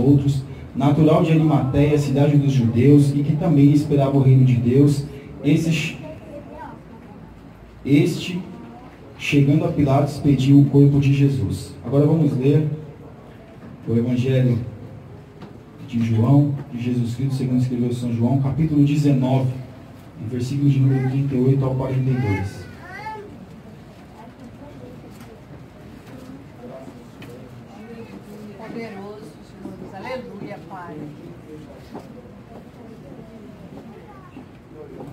outros, natural de Arimateia, cidade dos judeus, e que também esperava o reino de Deus. Este, chegando a Pilatos, pediu o corpo de Jesus. Agora vamos ler o Evangelho de João, de Jesus Cristo, segundo escreveu São João, capítulo 19, versículos de número 38 ao 42. Poderoso, Jesus. Aleluia, Pai.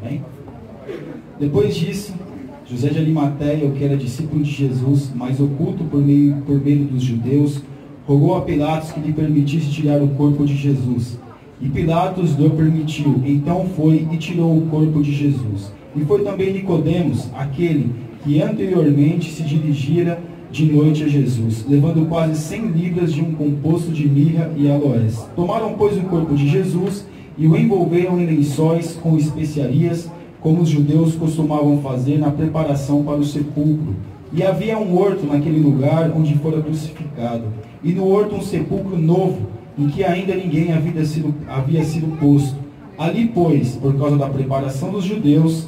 Bem? Depois disso, José de Arimateia, o que era discípulo de Jesus, mas oculto por medo dos judeus, rogou a Pilatos que lhe permitisse tirar o corpo de Jesus. E Pilatos lhe permitiu. Então foi e tirou o corpo de Jesus. E foi também Nicodemos, aquele que anteriormente se dirigira de noite a Jesus, levando quase 100 libras de um composto de mirra e aloés. Tomaram, pois, o corpo de Jesus e o envolveram em lençóis com especiarias, como os judeus costumavam fazer na preparação para o sepulcro. E havia um horto naquele lugar onde fora crucificado, e no horto um sepulcro novo, em que ainda ninguém havia sido posto. Ali, pois, por causa da preparação dos judeus,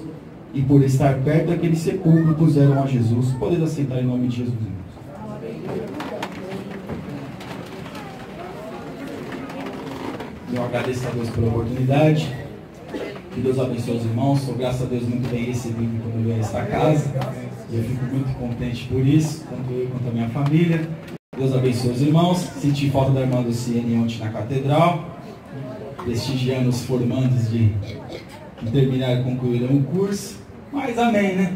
e por estar perto daquele sepulcro, puseram a Jesus. Podeis assentar em nome de Jesus, irmãos. Eu agradeço a Deus pela oportunidade. Que Deus abençoe os irmãos. Sou, graças a Deus, muito bem recebido quando venho a esta casa. E eu fico muito contente por isso, tanto eu quanto a minha família. Deus abençoe os irmãos. Senti falta da irmã Luciene ontem na catedral, prestigiando os formandos que terminaram e concluíram o curso. Mas amém, né?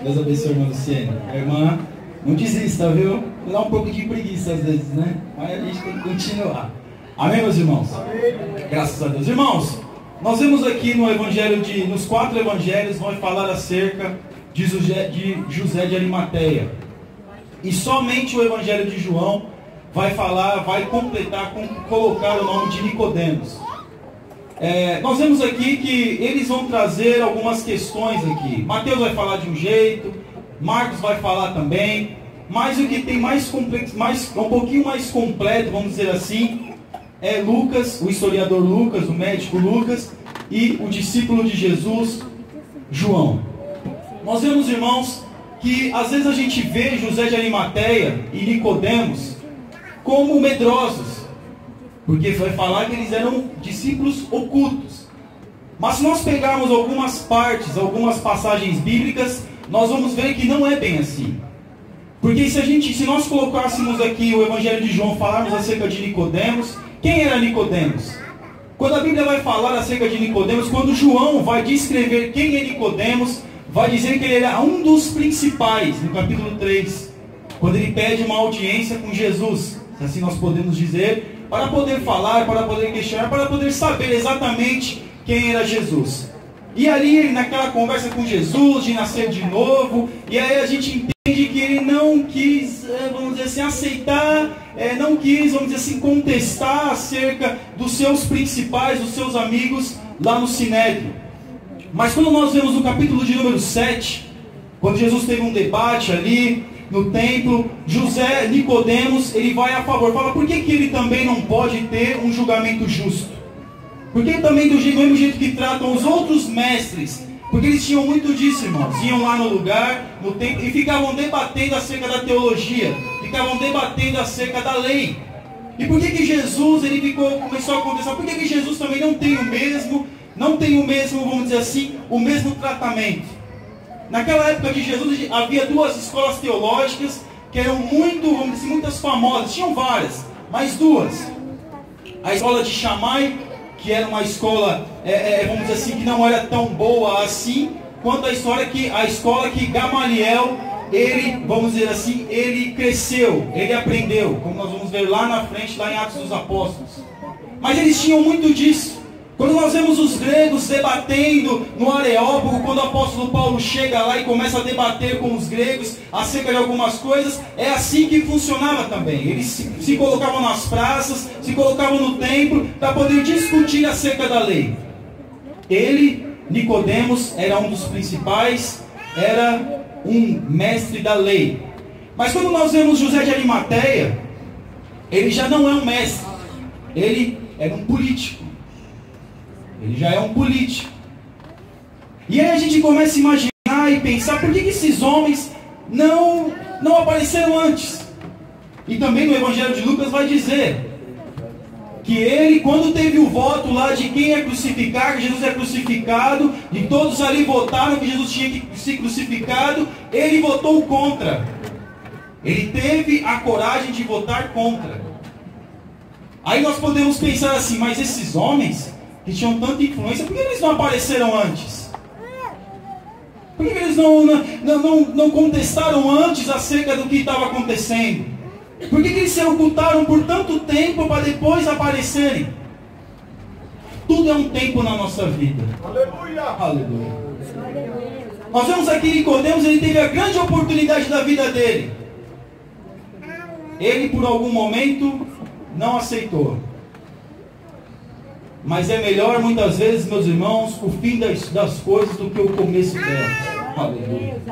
Deus abençoe a irmã Luciene. A irmã, não desista, viu? Dá um pouco de preguiça às vezes, né? Mas a gente tem que continuar. Amém, meus irmãos? Amém. Graças a Deus. Irmãos, nós vemos aqui no Evangelho nos 4 Evangelhos, vai falar acerca de José de Arimateia. E somente o Evangelho de João vai completar, colocar o nome de Nicodemos. Nós vemos aqui que eles vão trazer algumas questões aqui. Mateus vai falar de um jeito, Marcos vai falar também, mas o que tem mais complexo, um pouquinho mais completo, vamos dizer assim, é Lucas, o historiador Lucas, o médico Lucas, e o discípulo de Jesus, João. Nós vemos, irmãos, que às vezes a gente vê José de Arimateia e Nicodemos como medrosos, porque vai falar que eles eram discípulos ocultos. Mas se nós pegarmos algumas partes, algumas passagens bíblicas, nós vamos ver que não é bem assim. Porque se nós colocássemos aqui o Evangelho de João, falarmos acerca de Nicodemos, quem era Nicodemos? Quando a Bíblia vai falar acerca de Nicodemos, quando João vai descrever quem é Nicodemos, vai dizer que ele era um dos principais, no capítulo 3, quando ele pede uma audiência com Jesus, se assim nós podemos dizer, para poder falar, para poder questionar, para poder saber exatamente quem era Jesus. E ali, naquela conversa com Jesus, de nascer de novo, e aí a gente entende que ele não quis, vamos dizer assim, aceitar, não quis, vamos dizer assim, contestar acerca dos seus principais, dos seus amigos, lá no Sinédrio. Mas quando nós vemos no capítulo de número 7, quando Jesus teve um debate ali no templo, Nicodemos, ele vai a favor, fala, por que ele também não pode ter um julgamento justo? Porque também do mesmo jeito que tratam os outros mestres, porque eles tinham muito disso, irmãos, iam lá no lugar, no templo, e ficavam debatendo acerca da teologia, ficavam debatendo acerca da lei. E por que Jesus, começou a contestar, por que Jesus também não tem o mesmo, vamos dizer assim, o mesmo tratamento? Naquela época de Jesus havia 2 escolas teológicas que eram vamos dizer, muitas famosas, tinham várias, mas 2. A escola de Shammai, que era uma escola, vamos dizer assim, que não era tão boa assim, quanto a escola que Gamaliel, ele, vamos dizer assim, ele cresceu, ele aprendeu, como nós vamos ver lá na frente, lá em Atos dos Apóstolos. Mas eles tinham muito disso. Quando nós vemos os gregos debatendo no Areópago, quando o apóstolo Paulo chega lá e começa a debater com os gregos acerca de algumas coisas, é assim que funcionava também. Eles se colocavam nas praças, se colocavam no templo para poder discutir acerca da lei. Ele, Nicodemos, era um dos principais, era um mestre da lei. Mas quando nós vemos José de Arimateia, ele já não é um mestre. ele era um político. Ele já é um político. E aí a gente começa a imaginar e pensar, por que esses homens não apareceram antes? E também no Evangelho de Lucas vai dizer que ele, quando teve o voto lá de quem é crucificado, que Jesus é crucificado, e todos ali votaram que Jesus tinha que ser crucificado, ele votou contra. Ele teve a coragem de votar contra. Aí nós podemos pensar assim, mas esses homens que tinham tanta influência, por que eles não apareceram antes? Por que eles não contestaram antes acerca do que estava acontecendo? Por que eles se ocultaram por tanto tempo para depois aparecerem? Tudo é um tempo na nossa vida. Aleluia! Aleluia! Nós vemos aqui Nicodemos, ele teve a grande oportunidade da vida dele. Ele por algum momento não aceitou. Mas é melhor muitas vezes, meus irmãos, o fim das coisas do que o começo delas. Aleluia!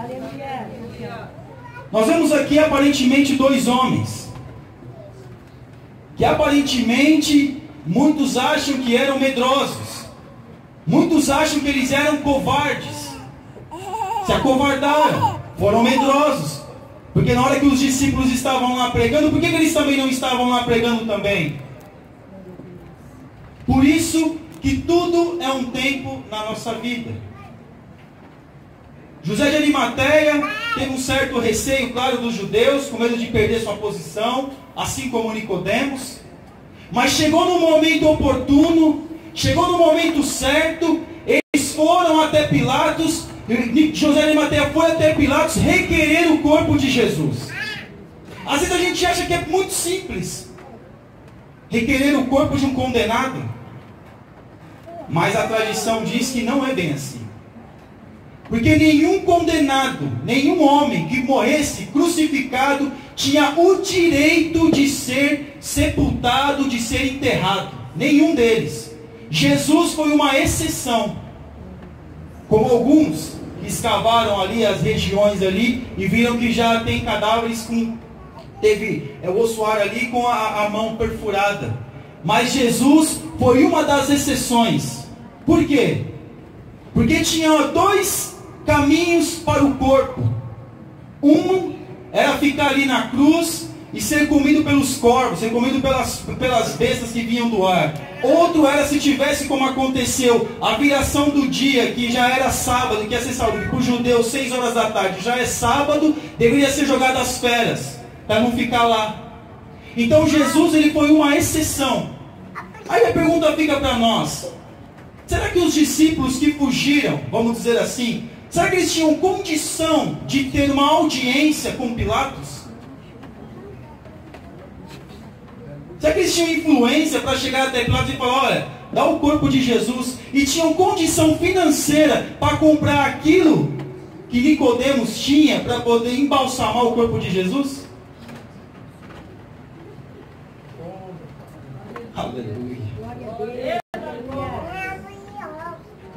Nós vemos aqui aparentemente dois homens, que aparentemente muitos acham que eram medrosos, muitos acham que eles eram covardes, se acovardaram, foram medrosos, porque na hora que os discípulos estavam lá pregando, por que eles também não estavam lá pregando também? Por isso que tudo é um tempo na nossa vida. José de Arimateia teve um certo receio, claro, dos judeus, com medo de perder sua posição, assim como Nicodemos. Mas chegou no momento oportuno, chegou no momento certo, eles foram até Pilatos, José de Arimateia foi até Pilatos requerer o corpo de Jesus. Às vezes a gente acha que é muito simples requerer o corpo de um condenado, mas a tradição diz que não é bem assim. Porque nenhum condenado, nenhum homem que morresse crucificado tinha o direito de ser sepultado, de ser enterrado. Nenhum deles. Jesus foi uma exceção. Como alguns que escavaram ali as regiões ali e viram que já tem cadáveres com... Teve o ossuário ali com a mão perfurada. Mas Jesus foi uma das exceções. Por quê? Porque tinha dois caminhos para o corpo. Um era ficar ali na cruz e ser comido pelos corvos, ser comido pelas bestas que vinham do ar. Outro era se tivesse, como aconteceu, a viração do dia, que já era sábado, que ia ser sábado, para o judeu 6 horas da tarde, já é sábado, deveria ser jogado às feras, para não ficar lá. Então Jesus, ele foi uma exceção. Aí a pergunta fica para nós: será que os discípulos que fugiram, vamos dizer assim, será que eles tinham condição de ter uma audiência com Pilatos? Será que eles tinham influência para chegar até Pilatos e falar, olha, dá o corpo de Jesus? E tinham condição financeira para comprar aquilo que Nicodemos tinha para poder embalsamar o corpo de Jesus? Aleluia.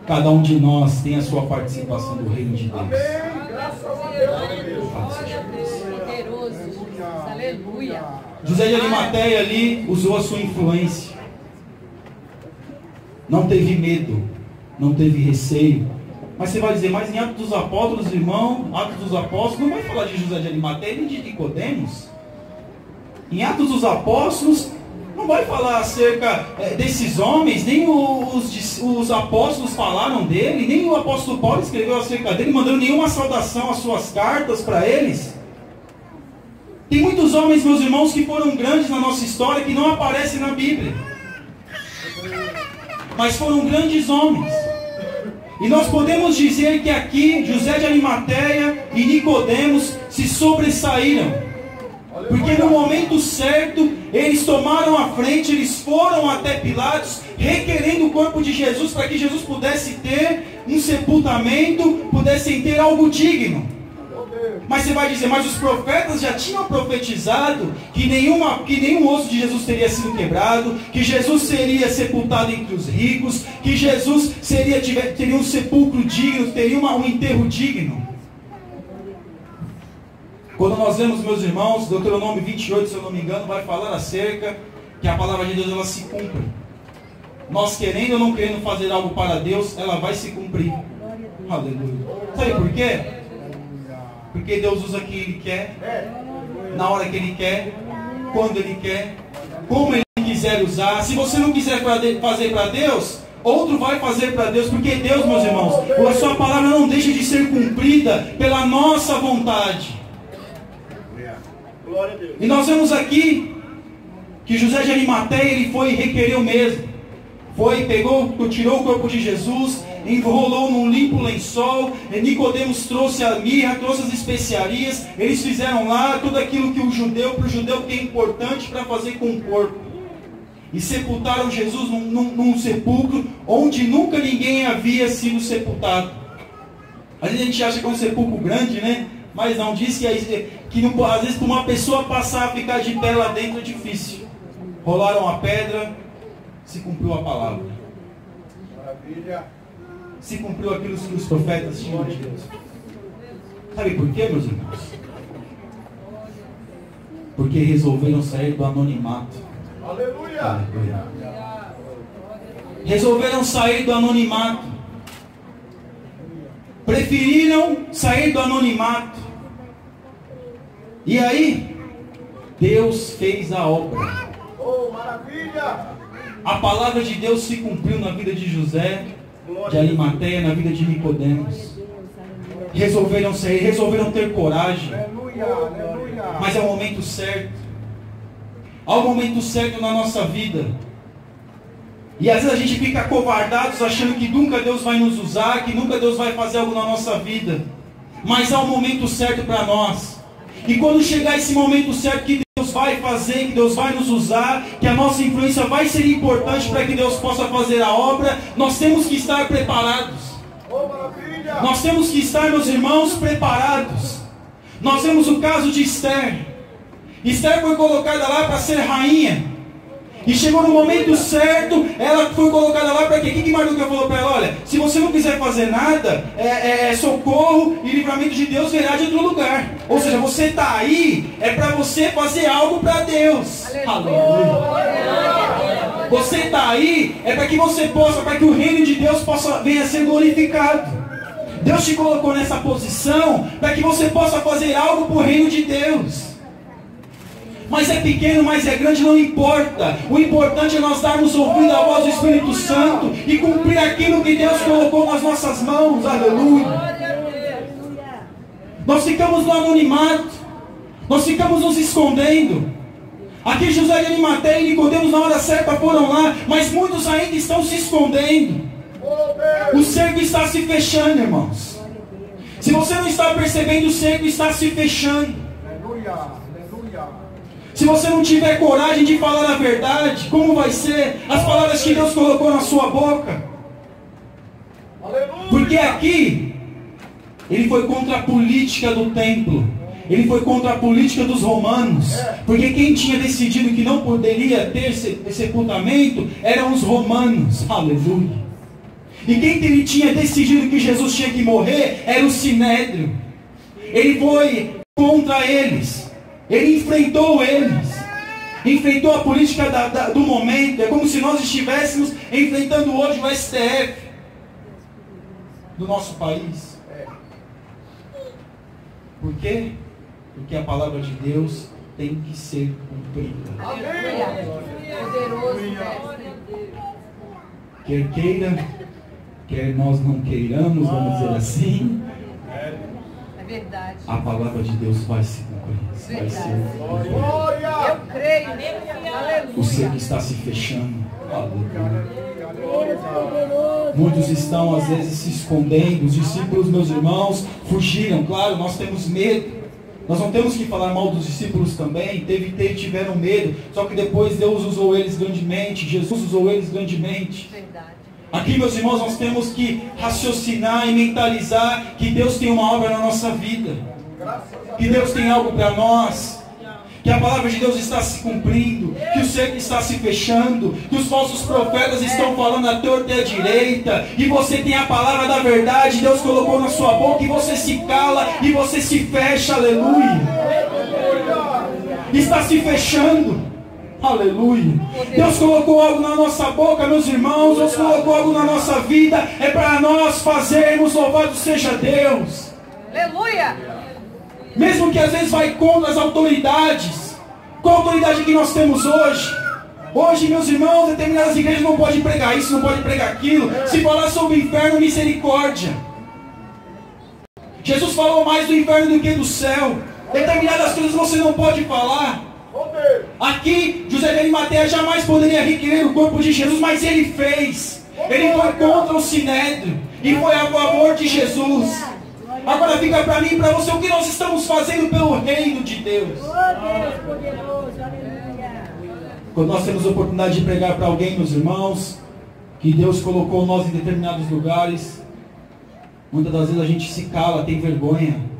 Cada um de nós tem a sua participação do reino de Deus. Poderoso, Jesus. Aleluia. José de Arimateia ali usou a sua influência. Não teve medo, não teve receio. Mas você vai dizer, mas em Atos dos Apóstolos, irmão, Atos dos Apóstolos, não vai falar de José de Arimateia nem de Nicodemos. Em Atos dos Apóstolos, não vai falar acerca desses homens, nem os apóstolos falaram dele, nem o apóstolo Paulo escreveu acerca dele, mandando nenhuma saudação às suas cartas para eles. Tem muitos homens, meus irmãos, que foram grandes na nossa história, que não aparecem na Bíblia. Mas foram grandes homens. E nós podemos dizer que aqui, José de Arimateia e Nicodemos se sobressaíram. Porque no momento certo, eles tomaram a frente, eles foram até Pilatos, requerendo o corpo de Jesus, para que Jesus pudesse ter um sepultamento, pudessem ter algo digno. Mas você vai dizer, mas os profetas já tinham profetizado que nenhum osso de Jesus teria sido quebrado, que Jesus seria sepultado entre os ricos, que Jesus teria um sepulcro digno, teria um enterro digno. Quando nós lemos, meus irmãos, Deuteronômio 28, se eu não me engano, vai falar acerca que a palavra de Deus ela se cumpra. Nós querendo ou não querendo fazer algo para Deus, ela vai se cumprir. Aleluia. Sabe por quê? Porque Deus usa quem Ele quer, na hora que Ele quer, quando Ele quer, como Ele quiser usar. Se você não quiser fazer para Deus, outro vai fazer para Deus, porque Deus, meus irmãos, a sua palavra não deixa de ser cumprida pela nossa vontade. E nós vemos aqui que José de Arimateia, ele foi e requereu mesmo. Tirou o corpo de Jesus, enrolou num limpo lençol. Nicodemos trouxe a mirra, trouxe as especiarias. Eles fizeram lá tudo aquilo que para o judeu que é importante para fazer com o corpo. E sepultaram Jesus num sepulcro onde nunca ninguém havia sido sepultado. Às vezes a gente acha que é um sepulcro grande, né? Mas não, diz que às vezes para uma pessoa passar a ficar de pé lá dentro é difícil. Rolaram a pedra, se cumpriu a palavra. Maravilha. Se cumpriu aquilo que os profetas tinham de Deus. Sabe por quê, meus irmãos? Porque resolveram sair do anonimato. Aleluia. Aleluia. Resolveram sair do anonimato. Preferiram sair do anonimato. E aí, Deus fez a obra. Oh, maravilha! A palavra de Deus se cumpriu na vida de José, de Arimateia, na vida de Nicodemos. Resolveram sair, resolveram ter coragem. Aleluia, aleluia. Mas é o momento certo. Há um momento certo na nossa vida. E às vezes a gente fica acovardados achando que nunca Deus vai nos usar, que nunca Deus vai fazer algo na nossa vida. Mas há um momento certo para nós. E quando chegar esse momento certo que Deus vai fazer, que Deus vai nos usar, que a nossa influência vai ser importante para que Deus possa fazer a obra, nós temos que estar preparados. Nós temos que estar, meus irmãos, preparados. Nós vemos o caso de Esther. Esther foi colocada lá para ser rainha. E chegou no momento certo, ela foi colocada lá para quê? O que Mardoqueu falou para ela? Olha, se você não quiser fazer nada, socorro e livramento de Deus virá de outro lugar. Ou seja, você está aí, é para você fazer algo para Deus. Aleluia. Você está aí, é para que você possa, para que o reino de Deus venha a ser glorificado. Deus te colocou nessa posição para que você possa fazer algo para o reino de Deus. Mas é pequeno, mas é grande, não importa. O importante é nós darmos ouvido à voz do Espírito Santo e cumprir aquilo que Deus colocou nas nossas mãos. Aleluia. Nós ficamos no anonimato. Nós ficamos nos escondendo. Aqui José de Arimateia e Nicodemos na hora certa foram lá, mas muitos ainda estão se escondendo. O cerco está se fechando, irmãos. Se você não está percebendo, o cerco está se fechando. Aleluia. Se você não tiver coragem de falar a verdade, como vai ser as palavras que Deus colocou na sua boca? Porque aqui, ele foi contra a política do templo. Ele foi contra a política dos romanos. Porque quem tinha decidido que não poderia ter sepultamento eram os romanos. Aleluia. E quem tinha decidido que Jesus tinha que morrer era o Sinédrio. Ele foi contra eles. Ele enfrentou eles. Enfrentou a política do momento. É como se nós estivéssemos enfrentando hoje o STF do nosso país. Por quê? Porque a palavra de Deus tem que ser cumprida. Quer queira, quer nós não queiramos, vamos dizer assim, verdade. A palavra de Deus vai se cumprir. Vai ser glória. Eu creio. Aleluia. O cerco está se fechando. Aleluia. Muitos estão às vezes se escondendo. Os discípulos, meus irmãos, fugiram. Claro, nós temos medo. Nós não temos que falar mal dos discípulos também. Tiveram medo. Só que depois Deus usou eles grandemente. Jesus usou eles grandemente. Verdade. Aqui, meus irmãos, nós temos que raciocinar e mentalizar que Deus tem uma obra na nossa vida. Que Deus tem algo para nós. Que a palavra de Deus está se cumprindo. Que o cerco está se fechando. Que os falsos profetas estão falando à torta e à direita. E você tem a palavra da verdade. Deus colocou na sua boca. E você se cala e você se fecha. Aleluia. Está se fechando. Aleluia. Deus colocou algo na nossa boca, meus irmãos. Deus colocou algo na nossa vida. É para nós fazermos. Louvado seja Deus. Aleluia. Mesmo que às vezes vai contra as autoridades. Qual a autoridade que nós temos hoje? Hoje, meus irmãos, determinadas igrejas não podem pregar isso, não podem pregar aquilo. Se falar sobre o inferno, misericórdia. Jesus falou mais do inferno do que do céu. Determinadas coisas você não pode falar. Aqui, José de Arimateia jamais poderia requerer o corpo de Jesus, mas ele fez. Ele foi contra o Sinédrio e foi a favor de Jesus. Agora fica para mim e para você o que nós estamos fazendo pelo reino de Deus. Quando nós temos a oportunidade de pregar para alguém, meus irmãos, que Deus colocou nós em determinados lugares, muitas das vezes a gente se cala, tem vergonha.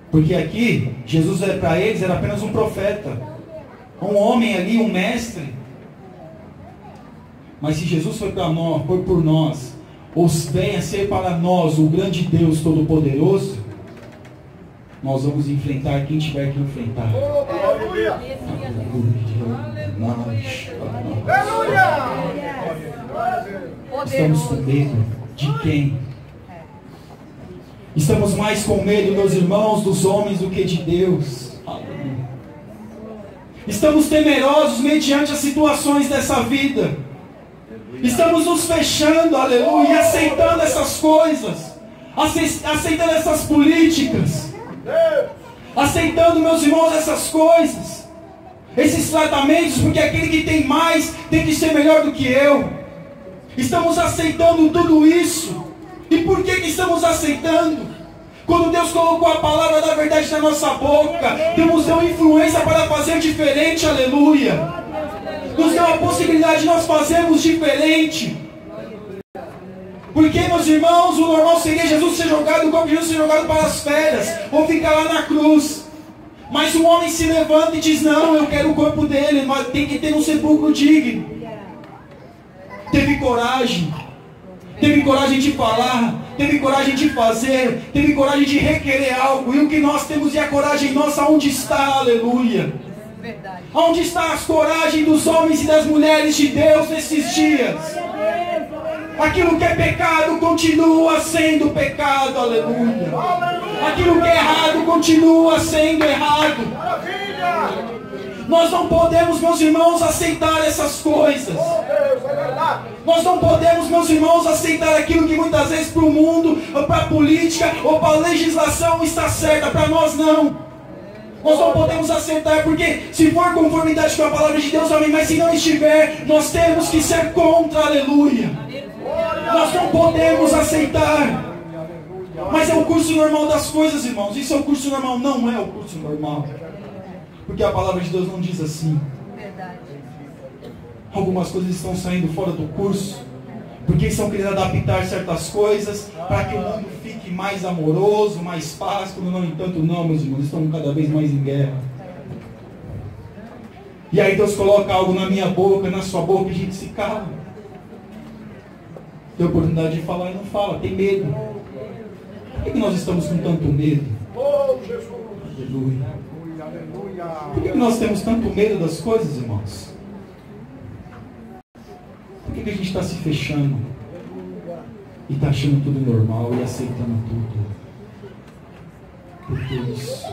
Porque aqui, Jesus para eles era apenas um profeta, um homem ali, um mestre. Mas se Jesus foi para nós, foi por nós, ou vem a ser para nós o grande Deus Todo-Poderoso, nós vamos enfrentar quem tiver que enfrentar. Aleluia! Estamos com medo de quem? Estamos mais com medo, meus irmãos, dos homens do que de Deus. Aleluia. Estamos temerosos mediante as situações dessa vida. Estamos nos fechando, aleluia, e aceitando essas coisas, aceitando essas políticas, aceitando, meus irmãos, essas coisas, esses tratamentos, porque aquele que tem mais tem que ser melhor do que eu. Estamos aceitando tudo isso. E por que estamos aceitando? Quando Deus colocou a palavra da verdade na nossa boca, Deus nos deu influência para fazer diferente, aleluia. Nos deu a possibilidade de nós fazermos diferente. Porque, meus irmãos, o normal seria Jesus ser jogado, o corpo de Jesus ser jogado para as feras, ou ficar lá na cruz. Mas um homem se levanta e diz: não, eu quero o corpo dele, mas tem que ter um sepulcro digno. Teve coragem. Teve coragem de falar, teve coragem de fazer, teve coragem de requerer algo. E o que nós temos e a coragem nossa, onde está? Aleluia. Verdade. Onde está a coragem dos homens e das mulheres de Deus nesses dias? Aquilo que é pecado continua sendo pecado, aleluia. Aquilo que é errado continua sendo errado. Nós não podemos, meus irmãos, aceitar essas coisas. Nós não podemos, meus irmãos, aceitar aquilo que muitas vezes para o mundo, ou para a política, ou para a legislação está certa. Para nós não. Nós não podemos aceitar, porque se for conformidade com a palavra de Deus, amém, mas se não estiver, nós temos que ser contra, aleluia. Nós não podemos aceitar. Mas é o curso normal das coisas, irmãos. Isso é o curso normal? Não é o curso normal. Porque a palavra de Deus não diz assim. Verdade. Algumas coisas estão saindo fora do curso, porque estão querendo adaptar certas coisas para que o mundo fique mais amoroso, mais paz. Quando no entanto não, meus irmãos, estão cada vez mais em guerra. E aí Deus coloca algo na minha boca, na sua boca, e a gente se cala. Tem oportunidade de falar e não fala, tem medo. Por que nós estamos com tanto medo? Aleluia. Por que nós temos tanto medo das coisas, irmãos? Por que a gente está se fechando e está achando tudo normal e aceitando tudo? Por que isso?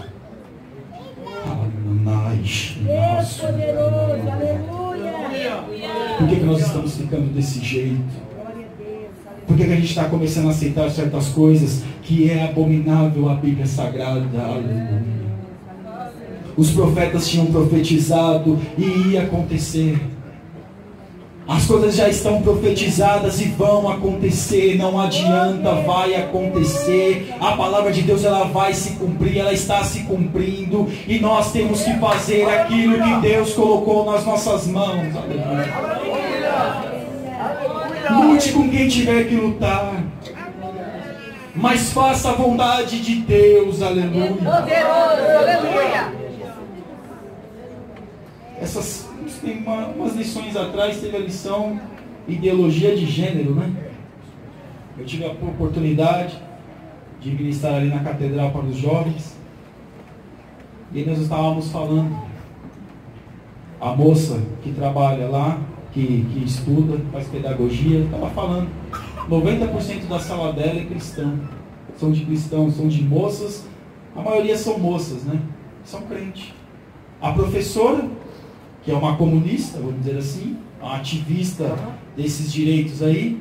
Por que nós estamos ficando desse jeito? Por que a gente está começando a aceitar certas coisas que é abominável à Bíblia Sagrada? Aleluia. Os profetas tinham profetizado e ia acontecer. As coisas já estão profetizadas e vão acontecer. Não adianta, vai acontecer. A palavra de Deus, ela vai se cumprir, ela está se cumprindo. E nós temos que fazer aquilo que Deus colocou nas nossas mãos. Aleluia. Lute com quem tiver que lutar, mas faça a vontade de Deus. Aleluia. Poderoso, aleluia. Tem umas lições atrás, teve a lição ideologia de gênero, né? Eu tive a oportunidade de ministrar ali na catedral para os jovens, e nós estávamos falando A moça que trabalha lá, que estuda, faz pedagogia, estava falando, 90% da sala dela é cristão. São de cristãos, são de moças, a maioria são moças, né? São crentes. A professora, que é uma comunista, vamos dizer assim, uma ativista desses direitos aí,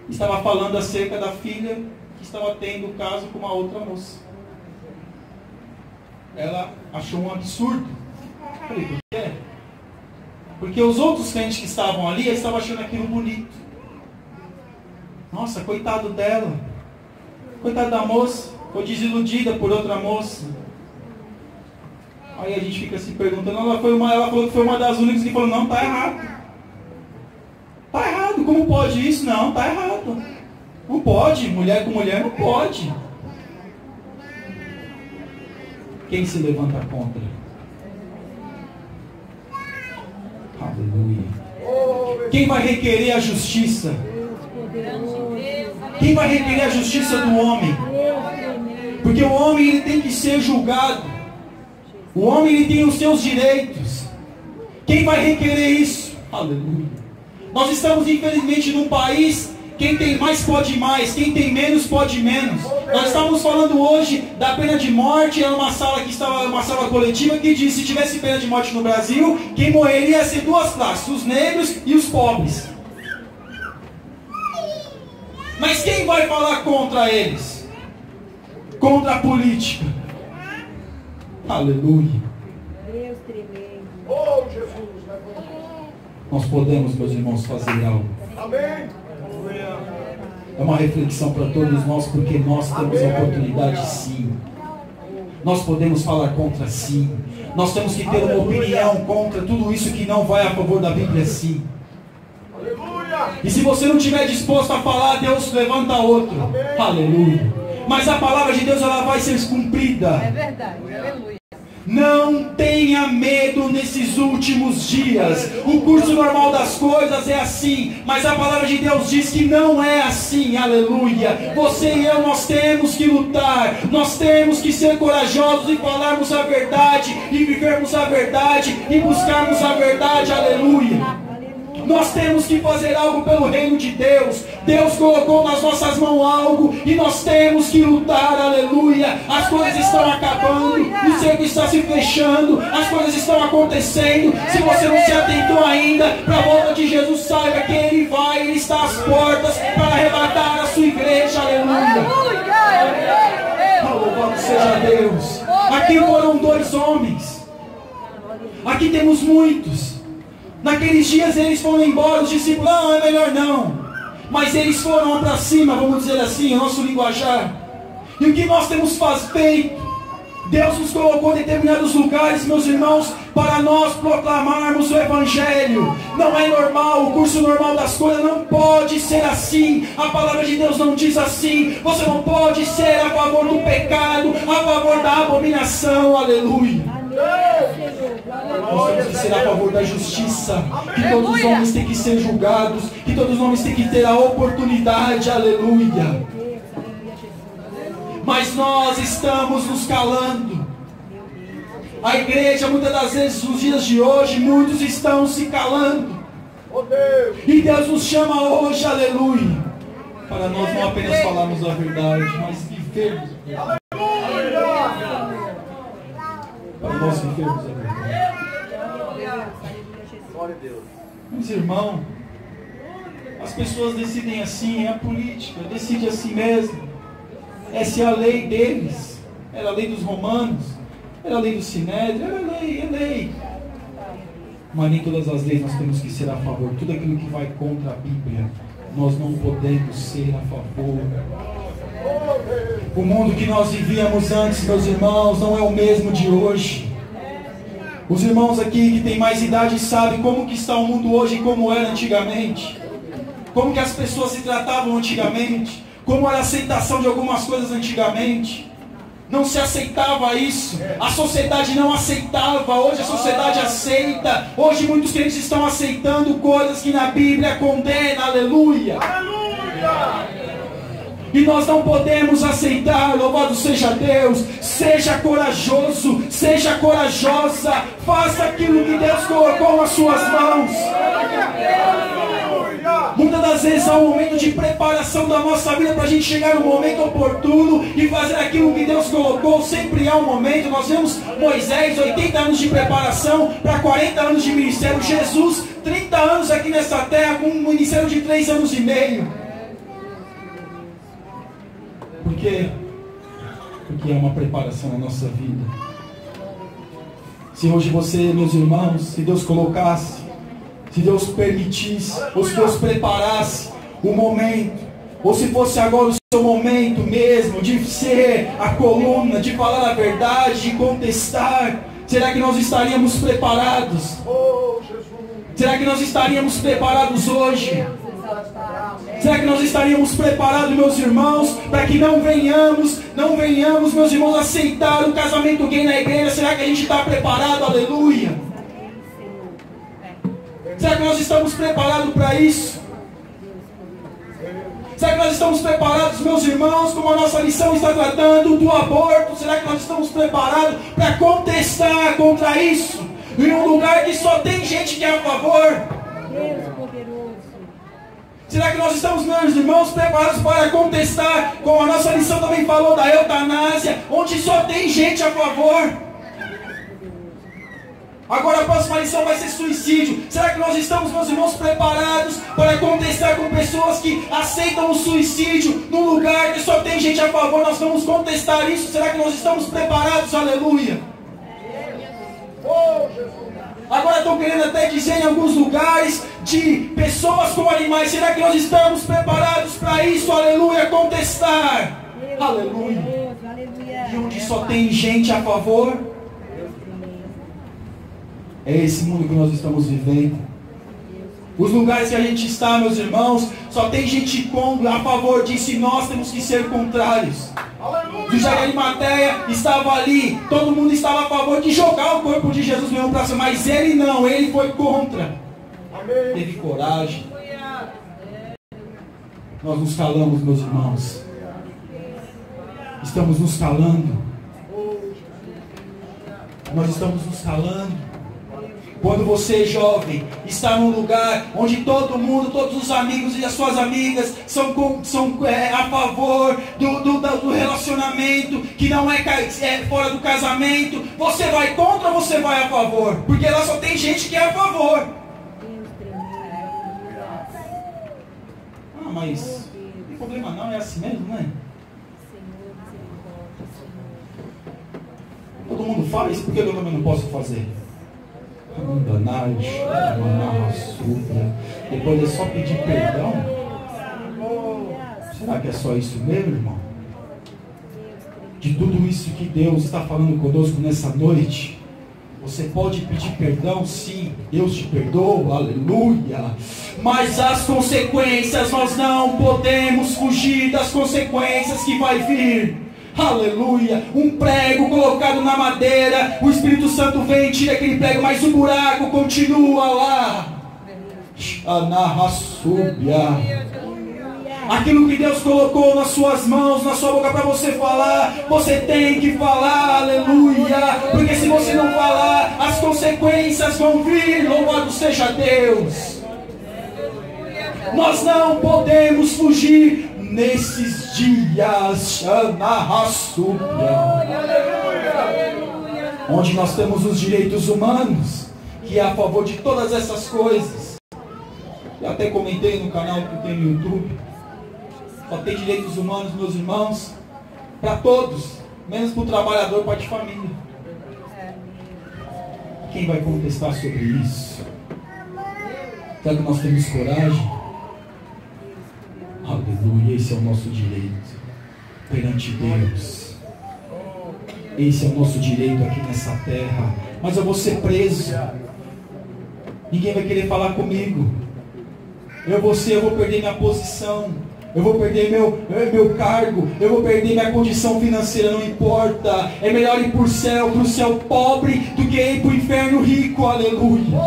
estava falando acerca da filha que estava tendo caso com uma outra moça. Ela achou um absurdo. Eu falei, por quê? Porque os outros crentes que estavam ali, eles estavam achando aquilo bonito. Nossa, coitado dela. Coitada da moça. Foi desiludida por outra moça. Aí a gente fica se perguntando, ela falou que foi uma das únicas que falou, não, tá errado. Tá errado, como pode isso? Não, tá errado. Não pode, mulher com mulher não pode. Quem se levanta contra? Aleluia. Quem vai requerer a justiça? Quem vai requerer a justiça do homem? Porque o homem ele tem que ser julgado. O homem ele tem os seus direitos. Quem vai requerer isso? Aleluia. Nós estamos infelizmente num país, quem tem mais pode mais, quem tem menos pode menos. Nós estamos falando hoje da pena de morte. Era uma sala que estava, uma sala coletiva que disse, se tivesse pena de morte no Brasil, quem morreria ia ser duas classes, os negros e os pobres. Mas quem vai falar contra eles? Contra a política. Aleluia. Deus tremendo. Oh, Jesus. Nós podemos, meus irmãos, fazer algo. Amém. É uma reflexão para todos nós, porque nós temos a oportunidade sim. Nós podemos falar contra sim. Nós temos que ter uma opinião contra tudo isso que não vai a favor da Bíblia sim. E se você não estiver disposto a falar, Deus levanta outro. Aleluia. Mas a palavra de Deus ela vai ser cumprida. É verdade. Aleluia. Não tenha medo nesses últimos dias. O curso normal das coisas é assim, mas a palavra de Deus diz que não é assim. Aleluia. Você e eu, nós temos que lutar. Nós temos que ser corajosos e falarmos a verdade, e vivermos a verdade, e buscarmos a verdade. Aleluia. Nós temos que fazer algo pelo reino de Deus. Deus colocou nas nossas mãos algo e nós temos que lutar, aleluia. As coisas estão acabando, o cerco está se fechando, as coisas estão acontecendo. Se você não se atentou ainda para a volta de Jesus, saiba que Ele vai, Ele está às portas para arrebatar a sua igreja, aleluia. Louvado seja Deus. Aqui foram 2 homens, aqui temos muitos. Naqueles dias eles foram embora, os discípulos, não, é melhor não. Mas eles foram para cima, vamos dizer assim, o nosso linguajar. E o que nós temos feito? Deus nos colocou em determinados lugares, meus irmãos, para nós proclamarmos o Evangelho. Não é normal, o curso normal das coisas não pode ser assim. A palavra de Deus não diz assim. Você não pode ser a favor do pecado, a favor da abominação, aleluia. Nós temos que ser a favor da justiça, que todos os homens têm que ser julgados, que todos os homens têm que ter a oportunidade, aleluia. Mas nós estamos nos calando. A igreja, muitas das vezes, nos dias de hoje, muitos estão se calando. E Deus nos chama hoje, aleluia, para nós não apenas falarmos a verdade, mas vivermos a verdade. Para nós vivermos a verdade. Meus irmãos, as pessoas decidem assim, é a política, decide assim mesmo. Essa é a lei deles, era a lei dos romanos, era a lei do sinédrio, era a lei, é lei. Mas nem todas as leis nós temos que ser a favor. Tudo aquilo que vai contra a Bíblia, nós não podemos ser a favor. O mundo que nós vivíamos antes, meus irmãos, não é o mesmo de hoje. Os irmãos aqui que têm mais idade sabem como que está o mundo hoje e como era antigamente. Como que as pessoas se tratavam antigamente. Como era a aceitação de algumas coisas antigamente. Não se aceitava isso. A sociedade não aceitava. Hoje a sociedade aceita. Hoje muitos crentes estão aceitando coisas que na Bíblia condena. Aleluia. E nós não podemos aceitar. Louvado seja Deus. Seja corajoso, seja corajosa. Faça aquilo que Deus colocou nas suas mãos. Muitas das vezes há um momento de preparação da nossa vida para a gente chegar no momento oportuno e fazer aquilo que Deus colocou. Sempre há um momento. Nós vemos Moisés, 80 anos de preparação para 40 anos de ministério. Jesus, 30 anos aqui nessa terra com um ministério de 3 anos e meio. Por quê? Porque é uma preparação na nossa vida. Se hoje você, meus irmãos, se Deus colocasse, se Deus permitisse, ou se Deus preparasse o momento, ou se fosse agora o seu momento mesmo de ser a coluna, de falar a verdade, de contestar, será que nós estaríamos preparados? Será que nós estaríamos preparados hoje? Será que nós estaríamos preparados, meus irmãos, para que não venhamos, meus irmãos, aceitar o casamento gay na igreja? Será que a gente está preparado? Aleluia! Será que nós estamos preparados para isso? Será que nós estamos preparados, meus irmãos, como a nossa lição está tratando do aborto? Será que nós estamos preparados para contestar contra isso? Em um lugar que só tem gente que é a favor? Deus poderoso. Será que nós estamos, meus irmãos, preparados para contestar, como a nossa lição também falou da eutanásia, onde só tem gente a favor? Agora a próxima lição vai ser suicídio. Será que nós estamos, meus irmãos, preparados para contestar com pessoas que aceitam o suicídio num lugar que só tem gente a favor? Nós vamos contestar isso? Será que nós estamos preparados? Aleluia! Agora estão querendo até dizer em alguns lugares de pessoas com animais. Será que nós estamos preparados para isso? Aleluia! Contestar! Deus Aleluia! poderoso, aleluia. E onde só tem gente a favor? É esse mundo que nós estamos vivendo. Os lugares que a gente está, meus irmãos, só tem gente a favor disso e nós temos que ser contrários. José de Arimateia estava ali, todo mundo estava a favor de jogar o corpo de Jesus mesmo para cima, mas ele não, ele foi contra. Teve coragem. Nós nos calamos, meus irmãos. Estamos nos calando. Nós estamos nos calando. Quando você, jovem, está num lugar onde todo mundo, todos os amigos e as suas amigas são a favor do relacionamento, que não é fora do casamento, você vai contra ou você vai a favor? Porque lá só tem gente que é a favor. Ah, mas não tem problema não, é assim mesmo, né? Todo mundo faz, por que eu também não posso fazer? Depois é só pedir perdão? Será que é só isso mesmo, irmão? De tudo isso que Deus está falando conosco nessa noite, você pode pedir perdão? Sim, Deus te perdoa, aleluia. Mas as consequências, nós não podemos fugir das consequências que vai vir. Aleluia, um prego colocado na madeira, o Espírito Santo vem e tira aquele prego, mas o buraco continua lá. Aquilo que Deus colocou nas suas mãos, na sua boca para você falar, você tem que falar, aleluia, porque se você não falar, as consequências vão vir, louvado seja Deus. Nós não podemos fugir nesses dias, onde nós temos os direitos humanos, que é a favor de todas essas coisas. Eu até comentei no canal que tem no YouTube, só tem direitos humanos, meus irmãos, para todos, menos para o trabalhador, pai de família. Quem vai contestar sobre isso? Será que nós temos coragem? Aleluia, esse é o nosso direito perante Deus. Esse é o nosso direito aqui nessa terra. Mas eu vou ser preso. Ninguém vai querer falar comigo. Eu vou perder minha posição. Eu vou perder meu cargo. Eu vou perder minha condição financeira. Não importa. É melhor ir para o céu pobre do que ir para o inferno rico. Aleluia.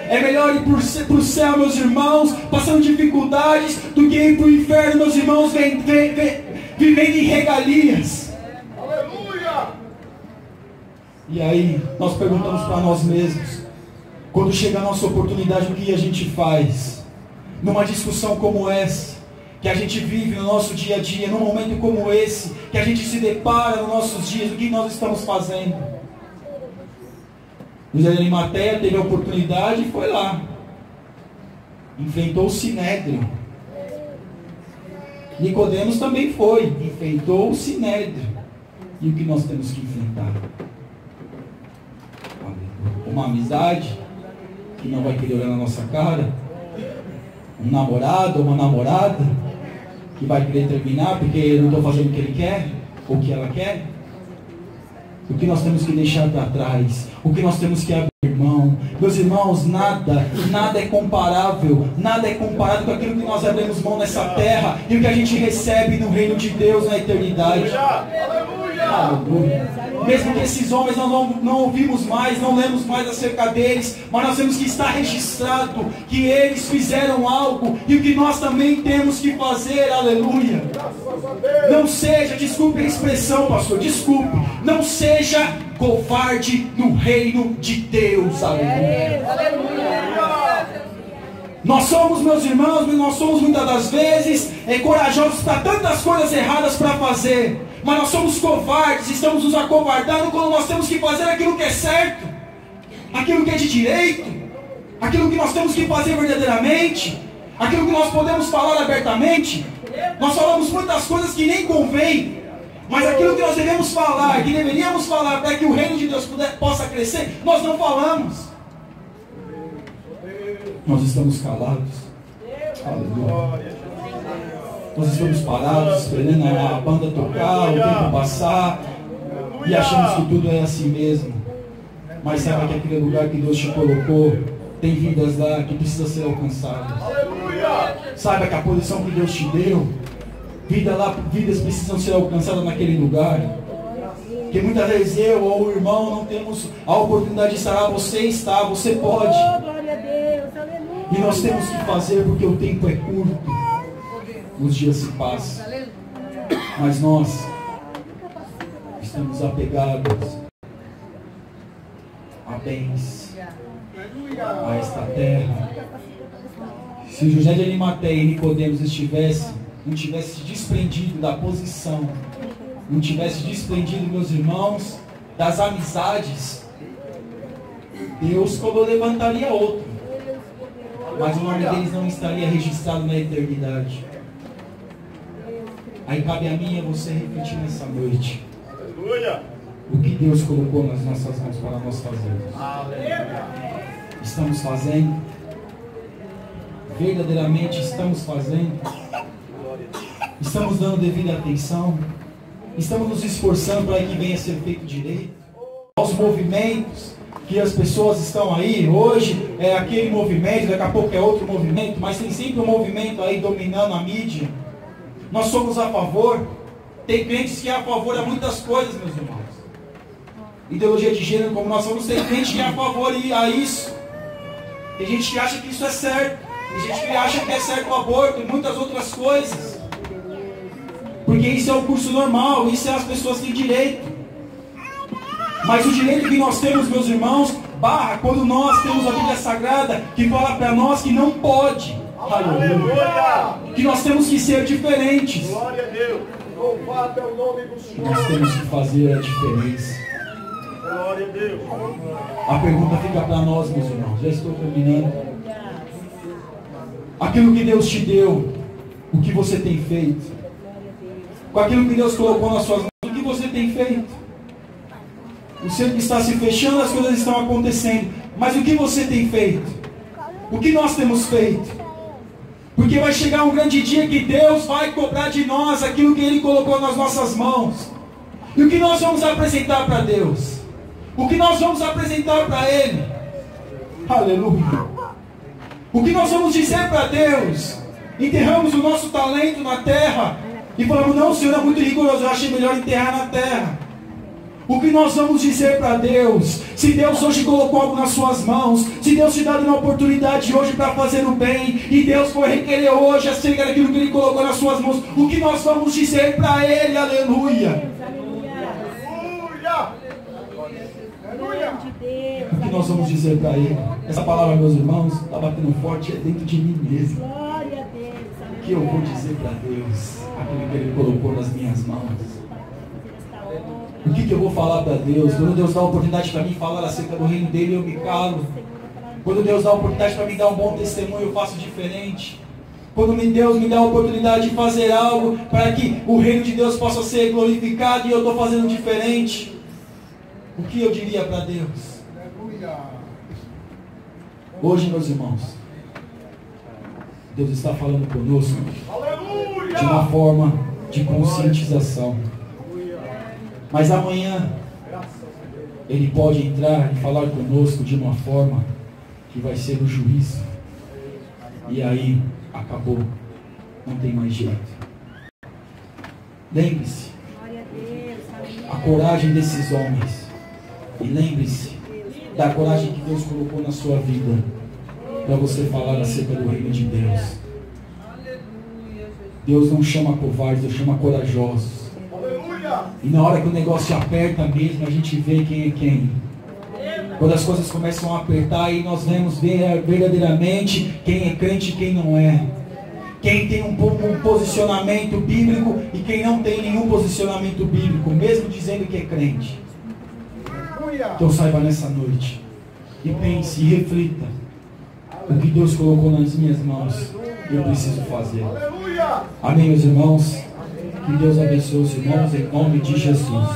É melhor ir para o céu, meus irmãos, passando dificuldades, do que ir para o inferno, meus irmãos, vivendo em regalias. Aleluia! E aí, nós perguntamos para nós mesmos, quando chega a nossa oportunidade, o que a gente faz? Numa discussão como essa, que a gente vive no nosso dia a dia, num momento como esse, que a gente se depara nos nossos dias, o que nós estamos fazendo? José de Arimateia teve a oportunidade e foi lá. Enfrentou o Sinédrio. Nicodemos também foi. Enfrentou o Sinédrio. E o que nós temos que enfrentar? Uma amizade que não vai querer olhar na nossa cara. Um namorado ou uma namorada que vai querer terminar porque eu não estou fazendo o que ele quer ou o que ela quer. O que nós temos que deixar para trás, o que nós temos que abrir mão. Meus irmãos, nada é comparável, nada é comparado com aquilo que nós abrimos mão nessa terra e o que a gente recebe no reino de Deus na eternidade. Aleluia. Mesmo que esses homens nós não ouvimos mais, não lemos mais acerca deles, mas nós temos que estar registrado que eles fizeram algo e o que nós também temos que fazer. Aleluia. Não seja, desculpe a expressão, pastor, desculpe, não seja covarde no reino de Deus. Aleluia. Nós somos, meus irmãos, nós somos muitas das vezes corajosos para tantas coisas erradas para fazer, mas nós somos covardes, estamos nos acovardando quando nós temos que fazer aquilo que é certo, aquilo que é de direito, aquilo que nós temos que fazer verdadeiramente, aquilo que nós podemos falar abertamente. Nós falamos muitas coisas que nem convém, mas aquilo que nós devemos falar, que deveríamos falar para que o reino de Deus possa crescer, nós não falamos. Nós estamos calados. Aleluia. Nós estamos parados, esperando a banda tocar, o tempo passar, e achamos que tudo é assim mesmo. Mas saiba que aquele lugar que Deus te colocou, tem vidas lá que precisam ser alcançadas. Saiba que a posição que Deus te deu, vidas precisam ser alcançadas naquele lugar. Que muitas vezes eu ou o irmão não temos a oportunidade de estar lá, você está, você pode. E nós temos que fazer porque o tempo é curto. Os dias se passam. Mas nós estamos apegados a bens, a esta terra. Se José de Arimateia e Nicodemos não tivesse se desprendido da posição, não tivesse desprendido, meus irmãos, das amizades, Deus levantaria outro, mas o nome deles não estaria registrado na eternidade. Aí cabe a mim e a você refletir nessa noite. Aleluia. O que Deus colocou nas nossas mãos para nós fazermos. Aleluia. Estamos fazendo? Verdadeiramente estamos fazendo? Estamos dando devida atenção? Estamos nos esforçando para que venha a ser feito direito? Aos movimentos que as pessoas estão aí, hoje é aquele movimento, daqui a pouco é outro movimento, mas tem sempre um movimento aí dominando a mídia. Nós somos a favor. Tem crentes que é a favor a muitas coisas, meus irmãos. Ideologia de gênero, como nós somos, tem crente que é a favor a isso. Tem gente que acha que isso é certo. Tem gente que acha que é certo o aborto e muitas outras coisas. Porque isso é o curso normal, isso é as pessoas têm direito. Mas o direito que nós temos, meus irmãos, quando nós temos a Bíblia Sagrada que fala para nós que não pode. Aleluia. Que nós temos que ser diferentes. Glória a Deus. Louvado é o nome do Senhor. Nós temos que fazer a diferença. Glória a Deus. A pergunta fica para nós, meus irmãos. Já estou terminando. Aquilo que Deus te deu, o que você tem feito? Com aquilo que Deus colocou nas suas mãos, o que você tem feito? O centro está se fechando, as coisas estão acontecendo. Mas o que você tem feito? O que nós temos feito? Porque vai chegar um grande dia que Deus vai cobrar de nós aquilo que Ele colocou nas nossas mãos. E o que nós vamos apresentar para Deus? O que nós vamos apresentar para Ele? Aleluia. O que nós vamos dizer para Deus? Enterramos o nosso talento na terra e falamos, não, o Senhor é muito rigoroso, eu achei melhor enterrar na terra. O que nós vamos dizer para Deus? Se Deus hoje colocou algo nas suas mãos, se Deus te dá uma oportunidade hoje para fazer o bem, e Deus foi requerer hoje acerca daquilo que Ele colocou nas suas mãos, o que nós vamos dizer para Ele? Aleluia! O que nós vamos dizer para Ele? Essa palavra, meus irmãos, está batendo forte dentro de mim mesmo. O que eu vou dizer para Deus? Aquilo que Ele colocou nas minhas mãos. O que eu vou falar para Deus? Quando Deus dá a oportunidade para mim falar acerca do reino dele, eu me calo. Quando Deus dá a oportunidade para mim dar um bom testemunho, eu faço diferente. Quando Deus me dá a oportunidade de fazer algo para que o reino de Deus possa ser glorificado e eu estou fazendo diferente, o que eu diria para Deus? Hoje, meus irmãos, Deus está falando conosco de uma forma de conscientização. Mas amanhã Ele pode entrar e falar conosco de uma forma que vai ser o juízo. E aí, acabou. Não tem mais jeito. Lembre-se a coragem desses homens. E lembre-se da coragem que Deus colocou na sua vida para você falar acerca do reino de Deus. Deus não chama covardes, Deus chama corajosos. E na hora que o negócio aperta mesmo, a gente vê quem é quem. Quando as coisas começam a apertar, aí nós vemos verdadeiramente quem é crente e quem não é. Quem tem um posicionamento bíblico e quem não tem nenhum posicionamento bíblico, mesmo dizendo que é crente. Então saiba nessa noite e pense e reflita: o que Deus colocou nas minhas mãos, eu preciso fazer. Amém, meus irmãos? Que Deus abençoe os irmãos em nome de Jesus.